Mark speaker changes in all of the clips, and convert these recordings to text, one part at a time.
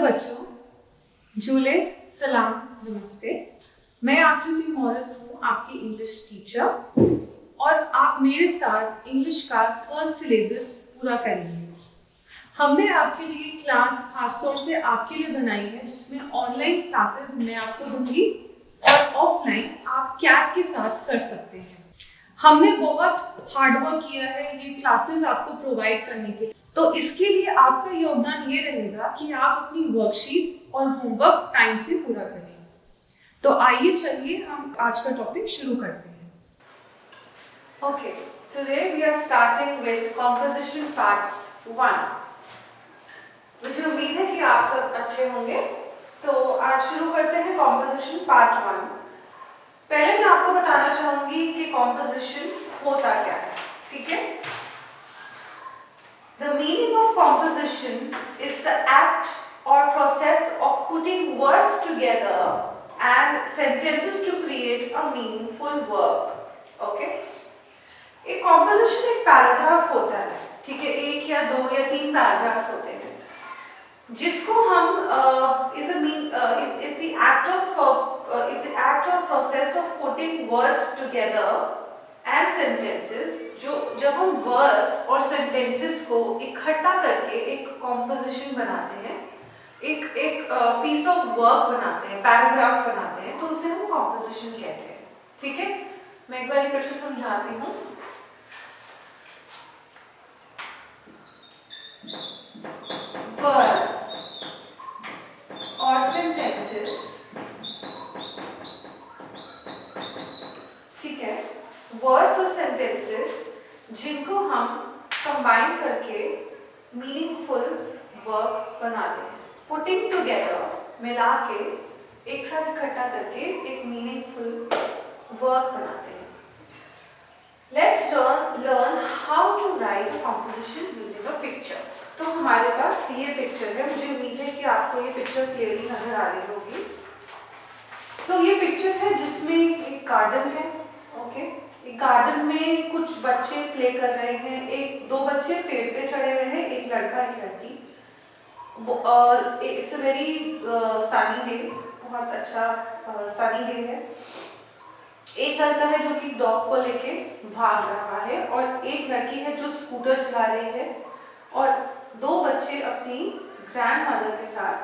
Speaker 1: बच्चों, झूले सलाम नमस्ते। मैं आकृति मॉरिस हूँ, आपकी इंग्लिश टीचर, और आप मेरे साथ इंग्लिश का 3rd सिलेबस पूरा करेंगे। हमने आपके लिए क्लास खासतौर से आपके लिए बनाई है, जिसमें ऑनलाइन क्लासेस मैं आपको दूंगी और ऑफलाइन आप कैट के साथ कर सकते हैं। हमने बहुत हार्डवर्क किया है ये क्लासेस आपको प्रोवाइड करने के लिए, तो इसके लिए आपका योगदान ये रहेगा कि आप अपनी वर्कशीट्स और होमवर्क टाइम से पूरा करें। तो आइए चलिए हम आज का टॉपिक शुरू करते हैं।
Speaker 2: Okay, today we are starting with composition part 1. मुझे उम्मीद है कि आप सब अच्छे होंगे। तो आज शुरू करते हैं composition part 1। पहले मैं आपको बताना चाहूंगी कि composition होता क्या है, ठीक है? The meaning of composition is the act or process of putting words together and sentences to create a meaningful work. Okay? एक कॉम्पोजिशन एक पैराग्राफ होता है, ठीक है? 1 या 2 या 3 पैराग्राफ्स होते हैं, जिसको हम is the act or process of putting words together and sentences, जो जब हम वर्ड्स और सेंटेंसेस को इकट्ठा करके एक कॉम्पोजिशन बनाते हैं, एक पीस ऑफ वर्क बनाते हैं, पैराग्राफ बनाते हैं, तो उसे हम कॉम्पोजिशन कहते हैं, ठीक है? मैं एक बार फिर से समझाती हूँ। वर्ड्स और सेंटेंसेस, ठीक है? वर्ड्स और सेंटेंसेस जिनको हम कंबाइन करके मीनिंगफुल वर्क बनाते हैं, पुटिंग टुगेदर, मिला के एक साथ इकट्ठा करके एक मीनिंगफुल वर्क बनाते हैं। Let's learn how to write a composition using a picture. तो हमारे पास ये पिक्चर है, मुझे उम्मीद है कि आपको ये पिक्चर क्लियरली नजर आ रही होगी। सो ये पिक्चर है जिसमें एक गार्डन है, ओके? एक गार्डन में कुछ बच्चे प्ले कर रहे हैं, 2 बच्चे पेड़ पे चढ़े हुए हैं, एक लड़का एक लड़की, और it's a very sunny day, बहुत अच्छा सनी डे है। एक लड़का है जो कि डॉग को लेके भाग रहा है, और एक लड़की है जो स्कूटर चला रही है, और 2 बच्चे अपनी ग्रैंडमदर के साथ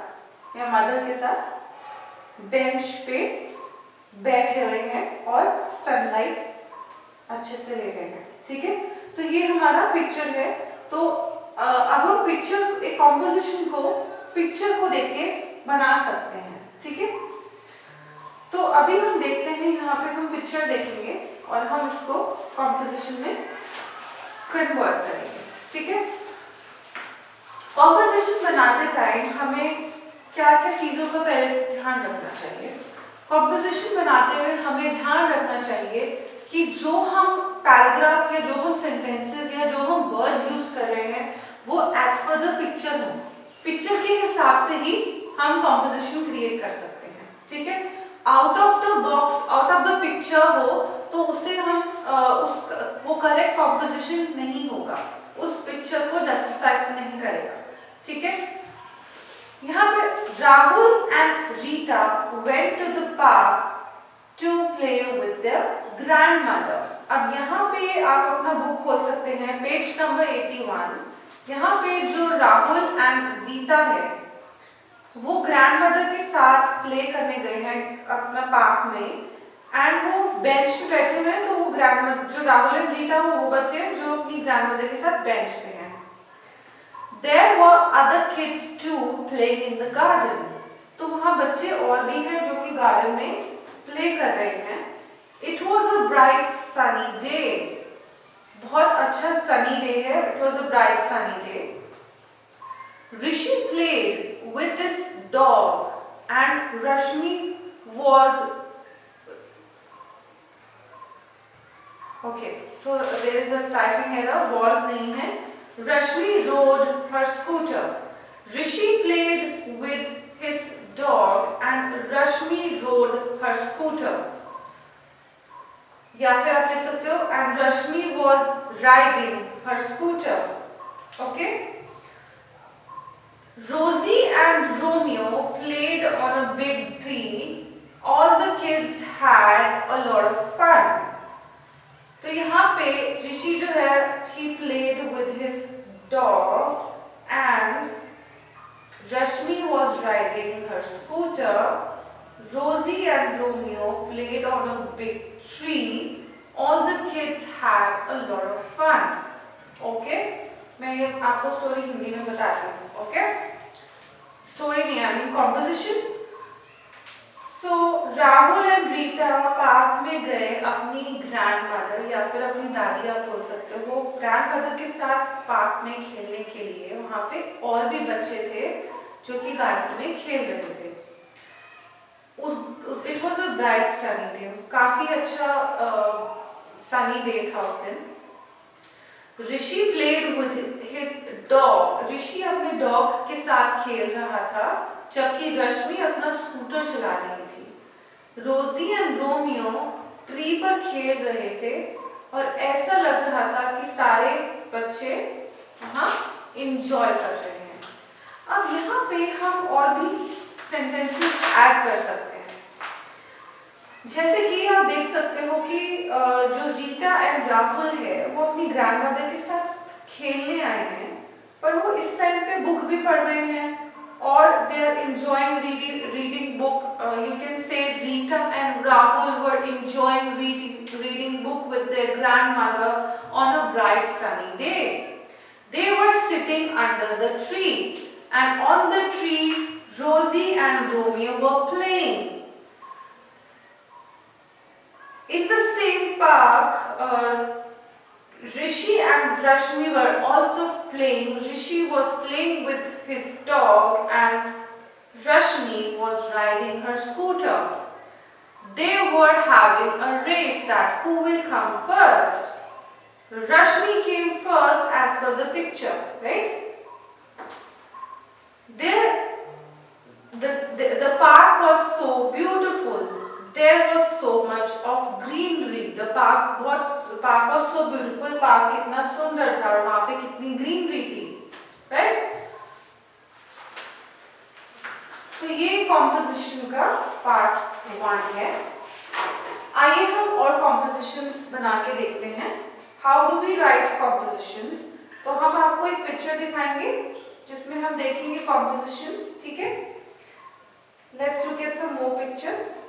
Speaker 2: या मदर के साथ बेंच पे बैठे हुए हैं और सनलाइट अच्छे से ले रहे हैं, ठीक है? तो ये हमारा पिक्चर है। तो अब हम एक कॉम्पोजिशन को पिक्चर को देख के बना सकते हैं, ठीक है? तो अभी हम देखते हैं, यहाँ पे हम पिक्चर देखेंगे और हम इसको कॉम्पोजिशन में कन्वर्ट करेंगे, ठीक है? कॉम्पोजिशन बनाते टाइम हमें क्या क्या चीज़ों का पहले ध्यान रखना चाहिए? कॉम्पोजिशन बनाते हुए हमें ध्यान रखना चाहिए कि जो हम पैराग्राफ या जो हम सेंटेंसेस या जो हम वर्ड्स यूज कर रहे हैं वो एज पर द पिक्चर हो। पिक्चर के हिसाब से ही हम कॉम्पोजिशन क्रिएट कर सकते हैं, ठीक है? Out of the box, out of the picture हो तो उसे हम वो करेक्ट कॉम्पोजिशन नहीं होगा, उस पिक्चर को जस्टिफाई नहीं करेगा, ठीक है? यहाँ पे Rahul and Rita went to the park to play with their grandmother. अब यहाँ पे आप अपना बुक खोल सकते हैं, पेज नंबर 81। यहाँ पे जो राहुल एंड रीता है वो ग्रैंडमदर के साथ प्ले करने गए हैं अपना पार्क में, एंड वो बेंच पे बैठे हुए हैं। तो वो ग्रैंडमदर, जो राहुल एंड रीता वो बच्चे हैं जो अपनी ग्रैंडमदर के साथ बेंच पे हैं। There were other kids too playing in the garden. तो वहाँ बच्चे और भी हैं जो कि गार्डन में प्ले कर रहे हैं। It was a bright sunny day. बहुत अच्छा सनी डे है। It was a bright sunny day. Rishi played with this dog and Rashmi was okay. So there is a typing error. Was नहीं है. Rashmi rode her scooter. Rishi played with his dog and Rashmi rode her scooter. या फिर आप लिख सकते हो and Rashmi was riding her scooter. Okay? Rosie and Romeo played on a big tree. All the kids had a lot of fun. तो यहाँ पे ऋषि जो है he played with his dog and Rashmi was riding her scooter. Rosie and Romeo played on a big tree. All the kids had a lot of fun. Okay? मैं ये आपको story Hindi में बताती हूँ. Okay? Story नहीं, I mean composition. So Rahul and Rita park में गए अपनी ग्रैंडमदर या फिर अपनी दादी आप बोल सकते हो ग्रैंडमदर के साथ पार्क में खेलने के लिए. वहाँ पे और भी बच्चे थे जो कि गार्डन में खेल रहे थे. It was a bright sunny day. काफी अच्छा सनी डे था उस दिन. ऋषि प्लेड विद हिज डॉग. ऋषि अपने डॉग के साथ खेल रहा था जबकि रश्मि अपना स्कूटर चला रही थी. रोजी एंड रोमियो ट्री पर खेल रहे थे और ऐसा लग रहा था कि सारे बच्चे वहाँ इंजॉय कर रहे हैं. अब यहाँ पे हम और भी सेंटेंसेस ऐड कर सकते हैं. जैसे कि आप देख सकते हो कि जो रीटा एंड राहुल है वो अपनी ग्रैंडमदर के साथ खेलने आए हैं पर वो इस टाइम पे बुक भी पढ़ रहे हैं और they are enjoying reading book. You can say Rita and Rahul were enjoying reading book with their grandmother on a bright sunny day. They were sitting under the tree and on the tree Rosie and Romeo were playing. In the same park, Rishi and Rashmi were also playing. Rishi was playing with his dog and Rashmi was riding her scooter. They were having a race that who will come first. Rashmi came first as per the picture, right? The park was so beautiful. There was so much of greenery. The park was so beautiful. Park कितना सुंदर था और वहाँ पे कितनी greenery थी, right? तो ये composition का part 1 है. आइए हम और compositions बना के देखते हैं. How do we write compositions? तो हम आपको एक picture दिखाएंगे जिसमें हम देखेंगे compositions, ठीक है? Let's look at some more pictures.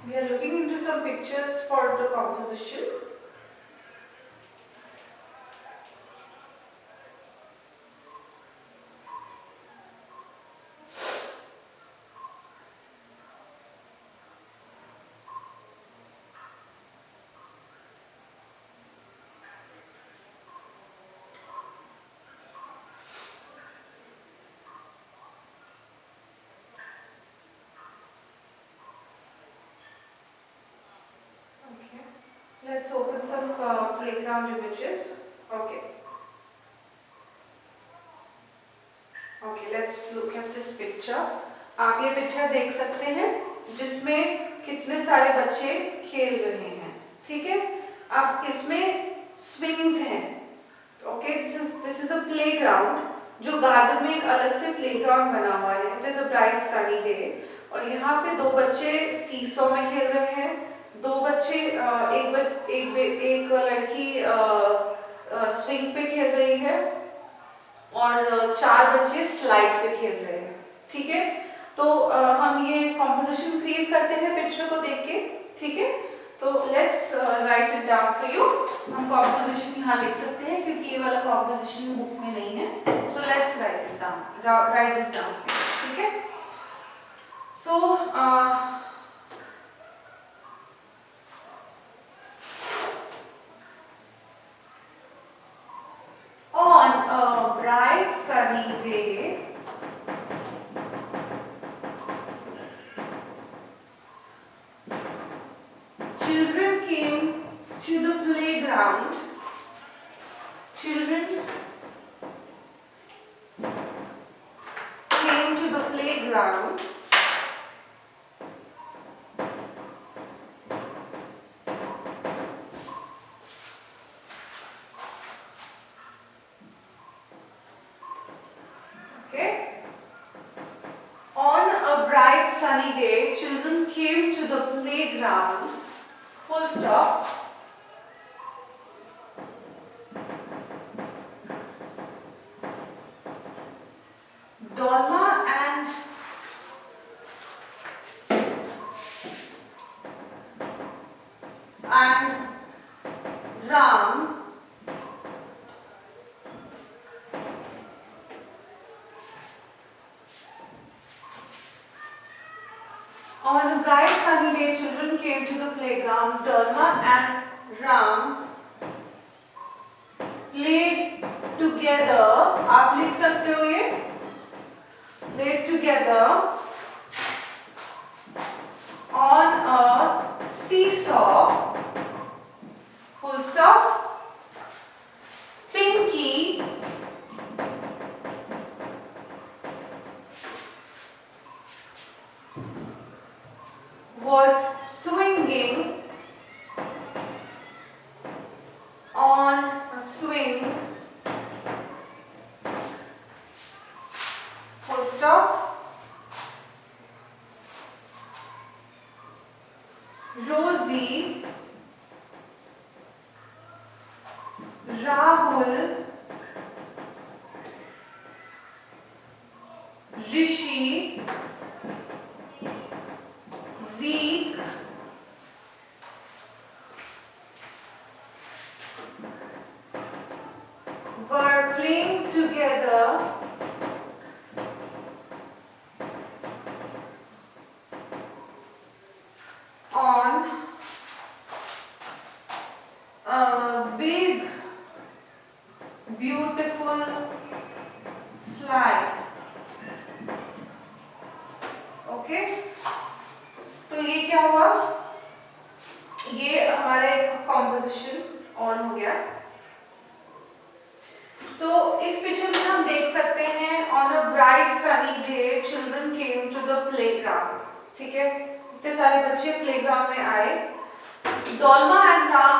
Speaker 2: We are looking into some pictures for the composition. Let's open some playground images. Okay. Okay, let's look at this picture. आप ये पिक्चर देख सकते हैं जिसमें कितने सारे बच्चे खेल रहे हैं, ठीक है? अब इसमें swings हैं. Okay, this is a playground जो गार्डन में एक अलग से playground बना हुआ है. It is a bright sunny day और यहाँ पे दो बच्चे सीसॉ में खेल रहे हैं. दो बच्चे एक लड़की स्विंग पे खेल रही है और 4 बच्चे स्लाइड पे खेल रहे हैं, ठीक है? तो हम ये कॉम्पोजिशन क्रिएट करते हैं पिक्चर को देख के, ठीक है? तो let's write it down for you. हम कॉम्पोजिशन यहाँ लिख सकते हैं क्योंकि ये वाला कॉम्पोजिशन बुक में नहीं है. So let's write it down, right this down, ठीक है? सो on a bright sunny day, came to the playground. Children came to the playground. Okay. On a bright sunny day, children came to the playground. Full stop. Dolma and Ram on a bright sunny day, children came to the playground. Dolma and Ram played together. आप लिख सकते हो ये played together on a seesaw. Full stop. Pinky was swinging on a swing. Full stop. Rosie, Rahul, Rishi, Zeke, were playing together on a big, beautiful slide. Okay, तो ये क्या हुआ? ये हमारा एक कॉम्पोजिशन ऑन हो गया. सो इस पिक्चर में हम देख सकते हैं on a bright sunny day children came to the playground. ठीक है, इतने सारे बच्चे प्लेग्राउंड में आए. Dolma and Ram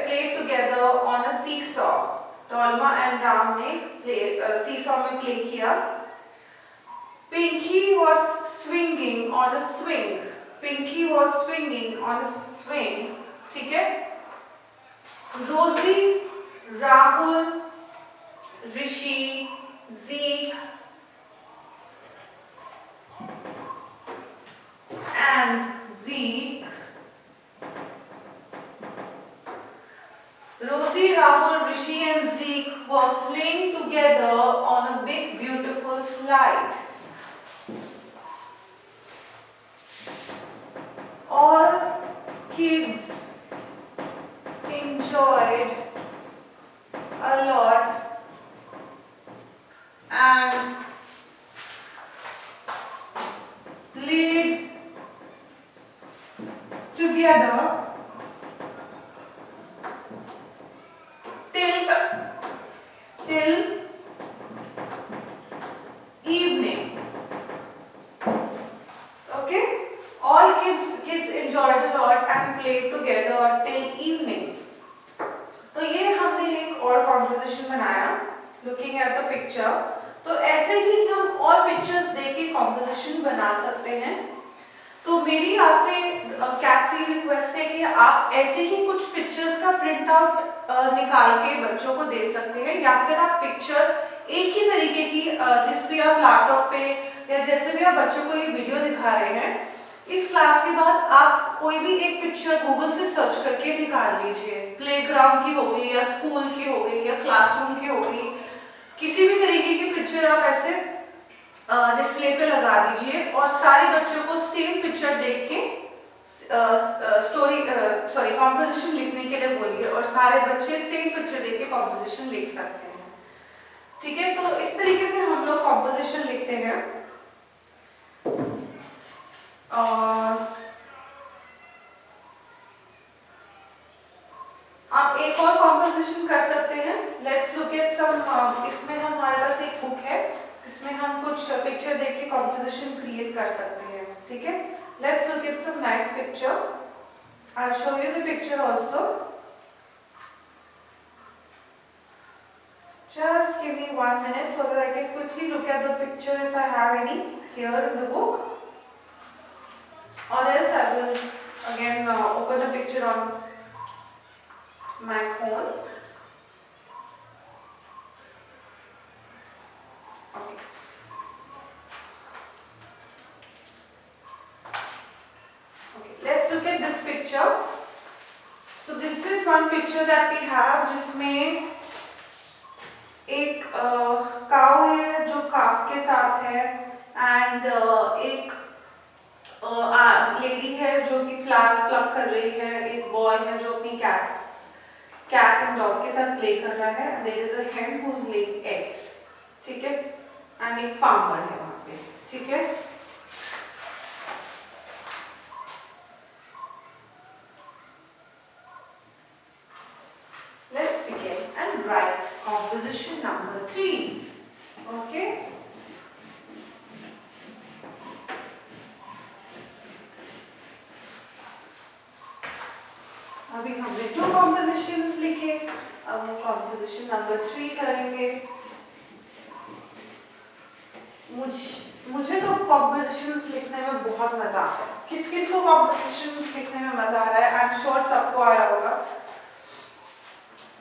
Speaker 2: played together on a seesaw. Dolma and Ram ने सीसॉ में प्ले किया. Pinky was swinging on a swing. Pinky was swinging on a swing. ठीक है. Rosie, Rahul, Rishi, Zeke and Zeke. Rosie, Rahul, Rishi and Zeke were playing together on a big beautiful slide. All kids enjoyed a lot and played together till evening. Okay, all kids enjoyed a lot and played together till evening. तो ये हमने एक और composition बनाया looking at the picture. तो ऐसे ही हम और पिक्चर्स देख के कॉम्पोजिशन बना सकते हैं. तो मेरी आपसे कैट सी रिक्वेस्ट है कि आप ऐसे ही कुछ पिक्चर्स का प्रिंट आउट निकाल के बच्चों को दे सकते हैं, या फिर आप पिक्चर एक ही तरीके की जिस भी आप लैपटॉप पे या जैसे भी आप बच्चों को ये वीडियो दिखा रहे हैं, इस क्लास के बाद आप कोई भी एक पिक्चर गूगल से सर्च करके निकाल लीजिए. प्लेग्राउंड की हो गई या स्कूल की हो गई या क्लासरूम की हो गई, किसी भी तरीके की पिक्चर आप ऐसे डिस्प्ले पे लगा दीजिए और सारे बच्चों को सेम पिक्चर देख के कॉम्पोजिशन लिखने के लिए बोलिए और सारे बच्चे सेम पिक्चर देख के कॉम्पोजिशन लिख सकते हैं. ठीक है, तो इस तरीके से हम लोग कॉम्पोजिशन लिखते हैं. कॉम्पोजिशन कर सकते हैं। लेट्स लुक एट सम, इसमें हमारे पास एक बुक है, इसमें हम कुछ पिक्चर देख के कॉम्पोजिशन क्रिएट कर सकते हैं, ठीक है। Let's look at some nice picture. I will show you the picture also. Just give me 1 minute so that I can quickly look at the picture if I have any here in the book, or else I will again open a picture on my phone. Okay. Okay, let's look at this picture. So this is one picture that we have जिसमें एक काव है जो काफ के साथ है, and एक lady है जो कि फ्लावर्स प्लक कर रही है, एक बॉय है जो अपनी कैट एंड डॉग के साथ प्ले कर रहा है। There is a hen who's laying eggs, ठीक है, एंड एक फार्मर है वहाँ पे, ठीक है। Let's begin and write composition number 3. Okay. अभी हमने 2 compositions लिखे, अब हम composition number 3 करेंगे। मुझे तो compositions लिखने में बहुत मजा आता है। किस किस को compositions लिखने में मजा आ रहा है? I'm sure सबको आ रहा होगा।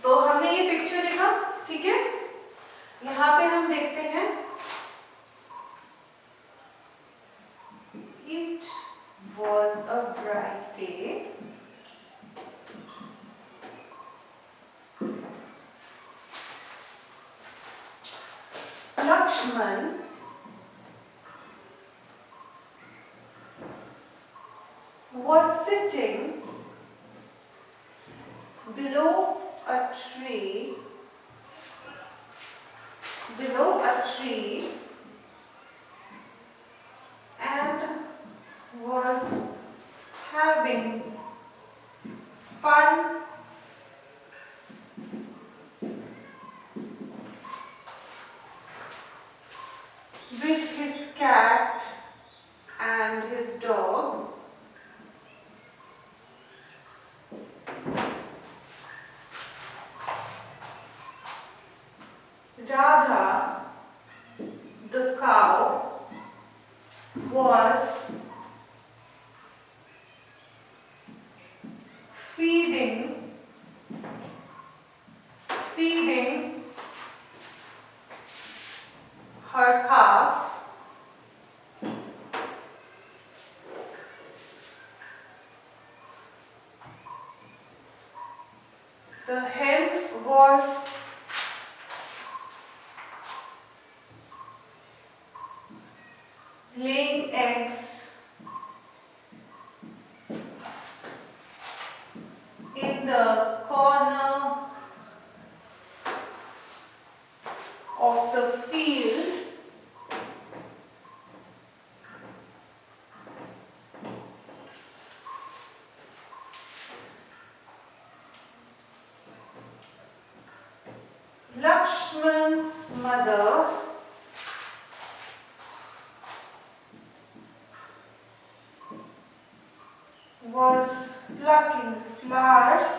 Speaker 2: तो हमने ये पिक्चर लिखा, ठीक है। यहाँ पे हम देखते हैं It was a bright day. Lakshman was sitting below a tree and was having fun with his cat and his dog. Radha, the cow, was feeding her calf. The hen was laying eggs in the corner of the field. Lakshman's mother was plucking flowers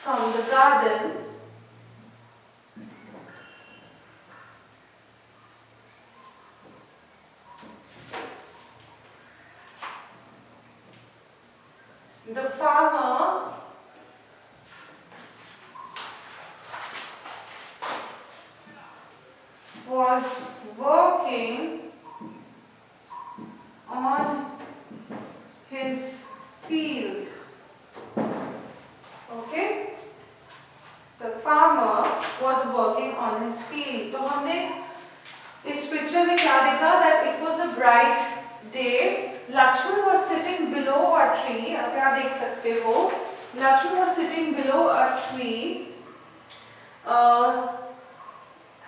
Speaker 2: from the garden. The farmer was working on his field. Okay? The farmer was working on his field. तो हमने इस picture में क्या देखा? That it was a bright day. Lakshman was sitting below a tree. आप यहाँ देख सकते हो. Lakshman was sitting below a tree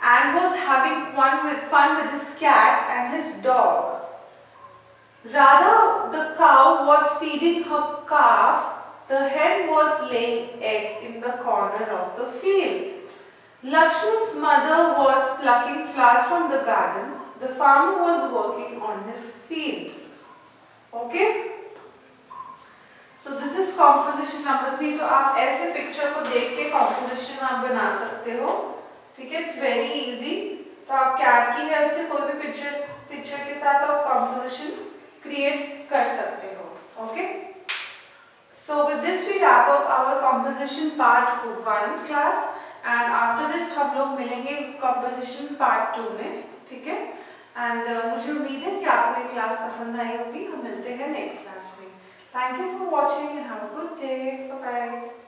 Speaker 2: and was having fun with his cat and his dog. Radha, the cow, was feeding her calf. The hen was laying eggs in the corner of the field. Lakshman's mother was plucking flowers from the garden. The farmer was working on his field. Okay? So this is composition number 3. तो आप ऐसे picture को देख के composition आप बना सकते हो, ठीक है? It's very easy. तो आप कैट की हेल्प से कोई भी पिक्चर के साथ आप composition create कर सकते हो, okay? So with this we wrap up our composition part 1 class, and after this हम लोग मिलेंगे composition part 2 में, ठीक है? And मुझे उम्मीद है कि आपको ये क्लास पसंद आई होगी. हम मिलते हैं नेक्स्ट क्लास में. Thank you for watching and have a good day. Bye bye.